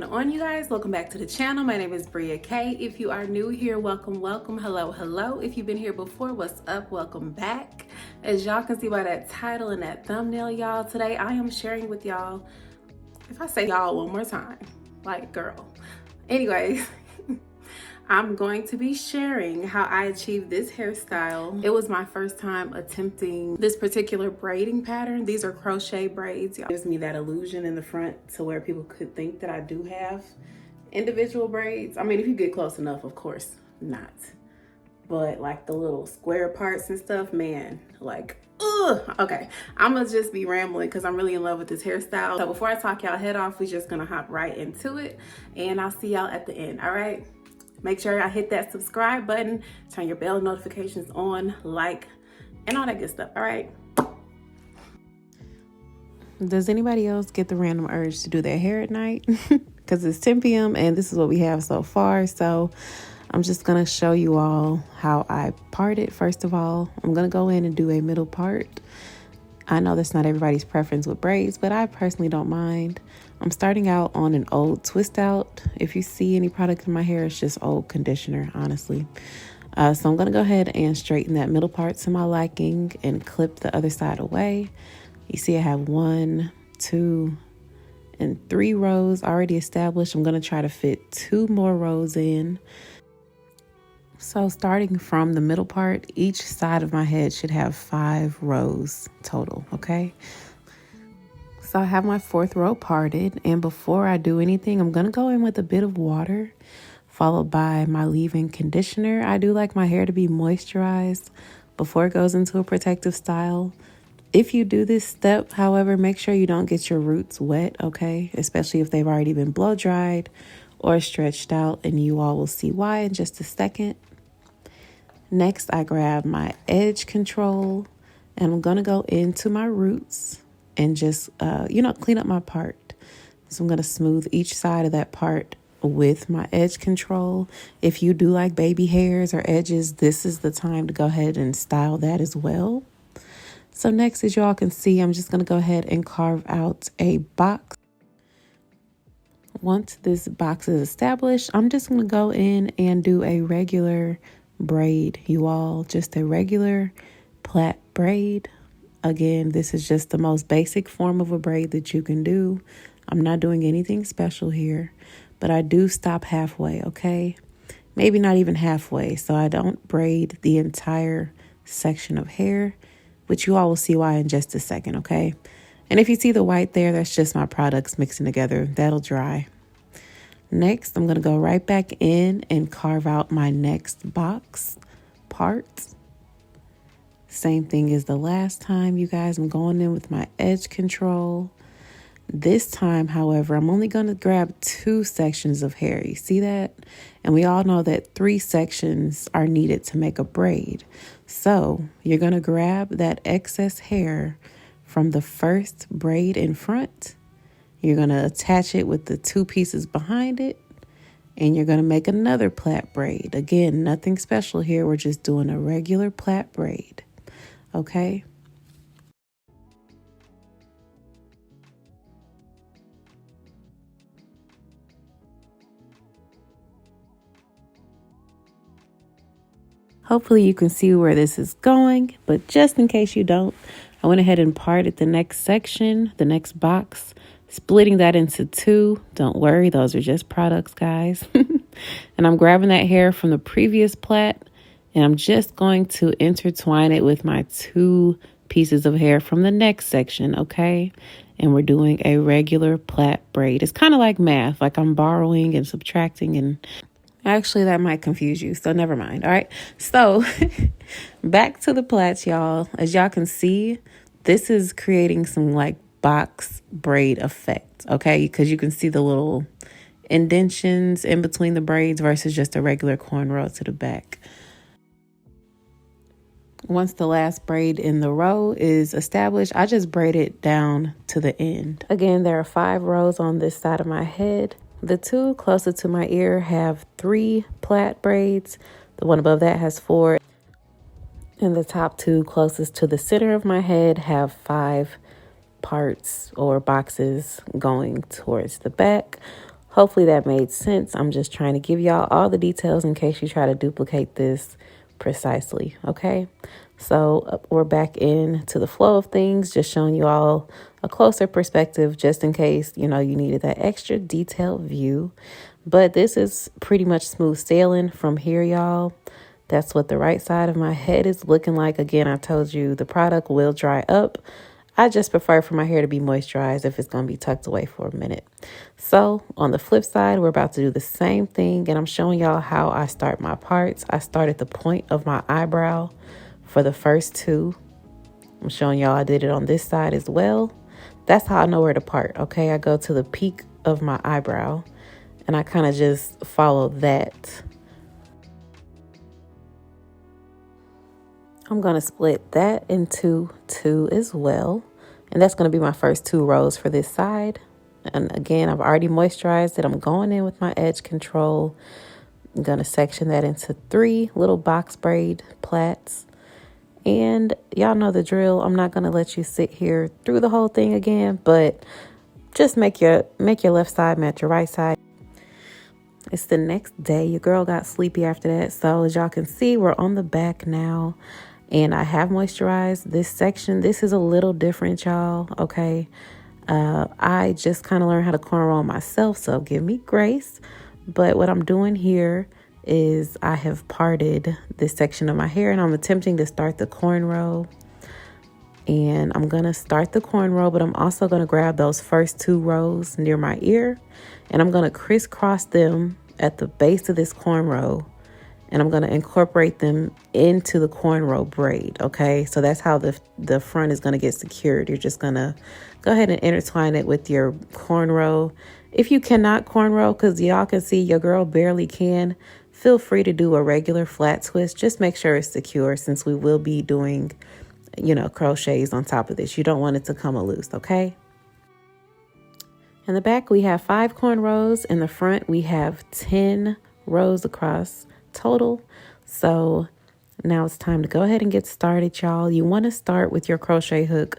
going on, you guys? Welcome back to the channel. My name is Bria K. If you are new here, welcome. Hello. If you've been here before, what's up? Welcome back. As y'all can see by that title and that thumbnail, y'all, today I am sharing with y'all, if I say y'all one more time, like girl. Anyways, I'm going to be sharing how I achieved this hairstyle. It was my first time attempting this particular braiding pattern. These are crochet braids. It gives me that illusion in the front to where people could think that I do have individual braids. I mean, if you get close enough, of course not. But like the little square parts and stuff, man, like, ugh. Okay, I'm gonna just be rambling because I'm really in love with this hairstyle. So before I talk y'all head off, we're just gonna hop right into it and I'll see y'all at the end, all right? Make sure y'all hit that subscribe button, turn your bell notifications on, like, and all that good stuff, all right? Does anybody else get the random urge to do their hair at night? Because it's 10 p.m. and this is what we have so far. So I'm just gonna show you all how I part it. First of all, I'm gonna go in and do a middle part. I know that's not everybody's preference with braids, but I personally don't mind. I'm starting out on an old twist out. If you see any product in my hair, it's just old conditioner, honestly. So I'm gonna go ahead and straighten that middle part to my liking and clip the other side away. You see I have 1, 2, and 3 rows already established. I'm gonna try to fit 2 more rows in. So starting from the middle part, each side of my head should have 5 rows total, okay? So I have my 4th row parted, and before I do anything, I'm gonna go in with a bit of water, followed by my leave-in conditioner. I do like my hair to be moisturized before it goes into a protective style. If you do this step, however, make sure you don't get your roots wet, okay? Especially if they've already been blow dried or stretched out, and you all will see why in just a second. Next, I grab my edge control, and I'm gonna go into my roots and just, clean up my part. So I'm gonna smooth each side of that part with my edge control. If you do like baby hairs or edges, this is the time to go ahead and style that as well. So next, as y'all can see, I'm just gonna go ahead and carve out a box. Once this box is established, I'm just gonna go in and do a regular braid, you all, just a regular plait braid. Again, this is just the most basic form of a braid that you can do. I'm not doing anything special here, but I do stop halfway, okay? Maybe not even halfway, so I don't braid the entire section of hair, which you all will see why in just a second, okay? And if you see the white there, that's just my products mixing together. That'll dry. Next, I'm gonna go right back in and carve out my next box part. Same thing as the last time, you guys. I'm going in with my edge control. This time, however, I'm only gonna grab 2 sections of hair. You see that? And we all know that 3 sections are needed to make a braid. So you're gonna grab that excess hair from the first braid in front. You're going to attach it with the 2 pieces behind it, and you're going to make another plait braid. Again, nothing special here. We're just doing a regular plait braid, okay? Hopefully you can see where this is going, but just in case you don't, I went ahead and parted the next section, the next box, splitting that into 2. Don't worry, those are just products, guys. And I'm grabbing that hair from the previous plait, and I'm just going to intertwine it with my 2 pieces of hair from the next section, okay? And we're doing a regular plait braid. It's kind of like math, like I'm borrowing and subtracting, and actually that might confuse you, so never mind, all right? So back to the plaits, y'all. As y'all can see, this is creating some like box braid effect, okay? Because you can see the little indentions in between the braids versus just a regular cornrow to the back. Once the last braid in the row is established, I just braid it down to the end. Again, there are 5 rows on this side of my head. The 2 closer to my ear have 3 plait braids. The one above that has 4. And the top 2 closest to the center of my head have 5 parts or boxes going towards the back. Hopefully that made sense. I'm just trying to give y'all all the details in case you try to duplicate this precisely, okay? So we're back into the flow of things, just showing you all a closer perspective just in case, you needed that extra detailed view. But this is pretty much smooth sailing from here, y'all. That's what the right side of my head is looking like. Again, I told you the product will dry up. I just prefer for my hair to be moisturized if it's going to be tucked away for a minute. So on the flip side, we're about to do the same thing, and I'm showing y'all how I start my parts. I start at the point of my eyebrow for the first two. I'm showing y'all I did it on this side as well. That's how I know where to part, okay? I go to the peak of my eyebrow, and I kind of just follow that. I'm going to split that into two as well. And that's going to be my first 2 rows for this side. And again, I've already moisturized it. I'm going in with my edge control. I'm going to section that into 3 little box braid plaits. And y'all know the drill. I'm not going to let you sit here through the whole thing again, but just make your left side match your right side. It's the next day. Your girl got sleepy after that. So as y'all can see, we're on the back now. And I have moisturized this section. This is a little different, y'all, okay? I just kind of learned how to cornrow myself, so give me grace. But what I'm doing here is I have parted this section of my hair, and I'm attempting to start the cornrow. And I'm going to start the cornrow, but I'm also going to grab those first 2 rows near my ear, and I'm going to crisscross them at the base of this cornrow. And I'm going to incorporate them into the cornrow braid, okay? So that's how the front is going to get secured. You're just going to go ahead and intertwine it with your cornrow. If you cannot cornrow, because y'all can see your girl barely can, feel free to do a regular flat twist. Just make sure it's secure since we will be doing, crochets on top of this. You don't want it to come loose, okay? In the back, we have 5 cornrows. In the front, we have 10 rows across total. So now it's time to go ahead and get started, y'all. You want to start with your crochet hook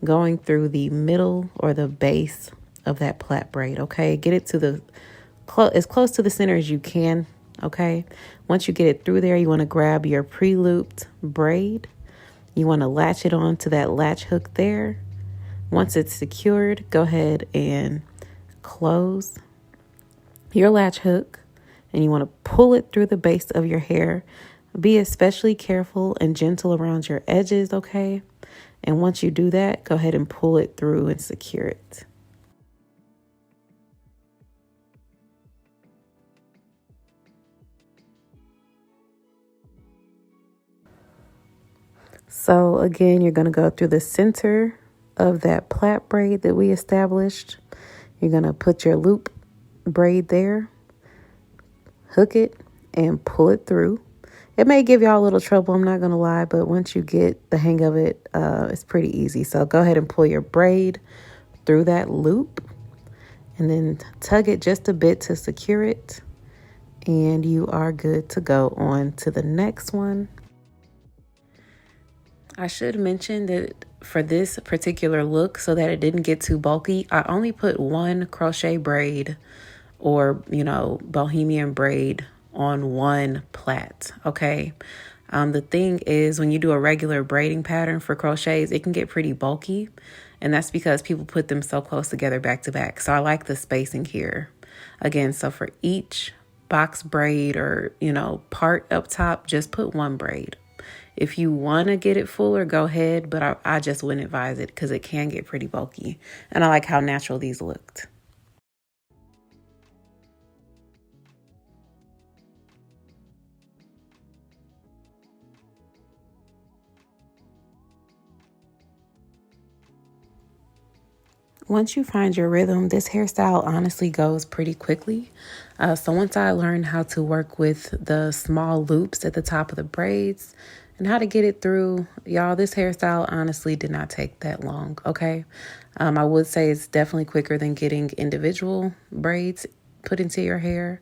going through the middle or the base of that plait braid, okay? Get it to as close to the center as you can, okay? Once you get it through there, you want to grab your pre-looped braid. You want to latch it on to that latch hook there. Once it's secured, go ahead and close your latch hook. And you want to pull it through the base of your hair. Be especially careful and gentle around your edges, okay? And once you do that, go ahead and pull it through and secure it. So again, you're going to go through the center of that plait braid that we established. You're going to put your loop braid there, hook it, and pull it through. It may give y'all a little trouble, I'm not going to lie, but once you get the hang of it, it's pretty easy. So go ahead and pull your braid through that loop and then tug it just a bit to secure it. And you are good to go on to the next one. I should mention that for this particular look, so that it didn't get too bulky, I only put 1 crochet braid or, bohemian braid on 1 plait, okay? The thing is, when you do a regular braiding pattern for crochets, it can get pretty bulky, and that's because people put them so close together back to back. So I like the spacing here. Again, so for each box braid or, part up top, just put 1 braid. If you want to get it fuller, go ahead, but I just wouldn't advise it because it can get pretty bulky, and I like how natural these looked. Once you find your rhythm, this hairstyle honestly goes pretty quickly. So once I learned how to work with the small loops at the top of the braids and how to get it through, y'all, this hairstyle honestly did not take that long, okay? I would say it's definitely quicker than getting individual braids put into your hair.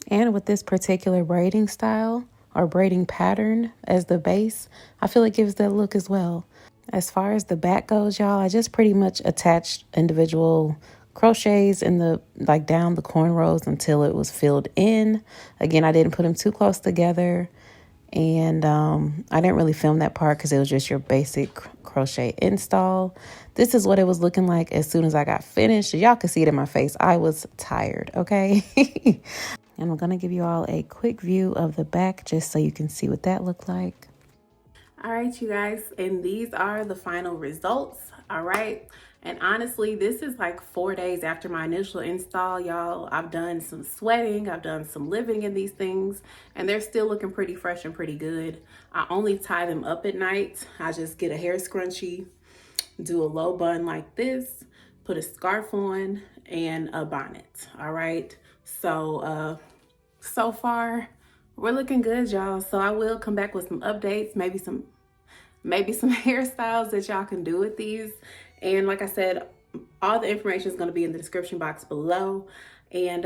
And with this particular braiding style or braiding pattern as the base, I feel it gives that look as well. As far as the back goes, y'all, I just pretty much attached individual crochets in the, like, down the cornrows until it was filled in. Again, I didn't put them too close together. And I didn't really film that part because it was just your basic crochet install. This is what it was looking like as soon as I got finished. Y'all could see it in my face. I was tired, okay? And I'm going to give you all a quick view of the back just so you can see what that looked like. All right, you guys, and these are the final results. All right. And honestly, this is like 4 days after my initial install, y'all. I've done some sweating, I've done some living in these things, and they're still looking pretty fresh and pretty good. I only tie them up at night. I just get a hair scrunchie, do a low bun like this, put a scarf on, and a bonnet. All right. So, so far, we're looking good, y'all. So I will come back with some updates, maybe some hairstyles that y'all can do with these. And like I said, all the information is going to be in the description box below. And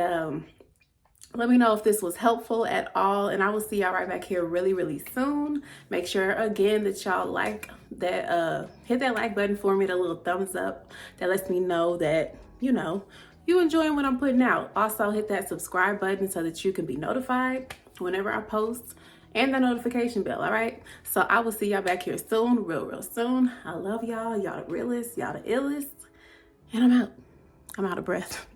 let me know if this was helpful at all. And I will see y'all right back here really, really soon. Make sure, again, that y'all like that, hit that like button for me, the little thumbs up. That lets me know that, you know, you enjoying what I'm putting out. Also, hit that subscribe button so that you can be notified whenever I post, and the notification bell. All right, so I will see y'all back here soon, real soon. I love y'all. Y'all the realest, y'all the illest, and I'm out of breath.